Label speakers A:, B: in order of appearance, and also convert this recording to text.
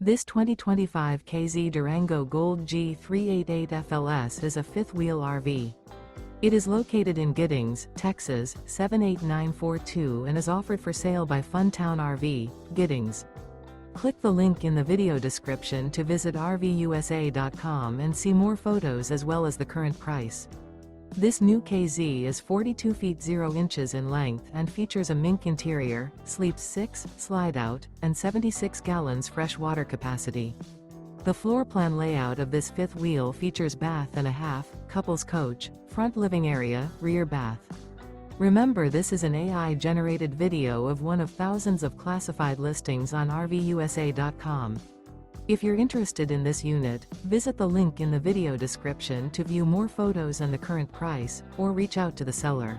A: This 2025 K-Z Durango Gold G388FLS is a fifth-wheel RV. It is located in Giddings, Texas, 78942 and is offered for sale by Funtown RV, Giddings. Click the link in the video description to visit RVUSA.com and see more photos as well as the current price. This new K-Z is 42 feet 0 inches in length and features a MINK interior, sleeps 6, slide-out, and 76 gallons fresh water capacity. The floor plan layout of this fifth wheel features bath and a half, couples coach, front living area, rear bath. Remember, this is an AI-generated video of one of thousands of classified listings on RVUSA.com. If you're interested in this unit, visit the link in the video description to view more photos and the current price, or reach out to the seller.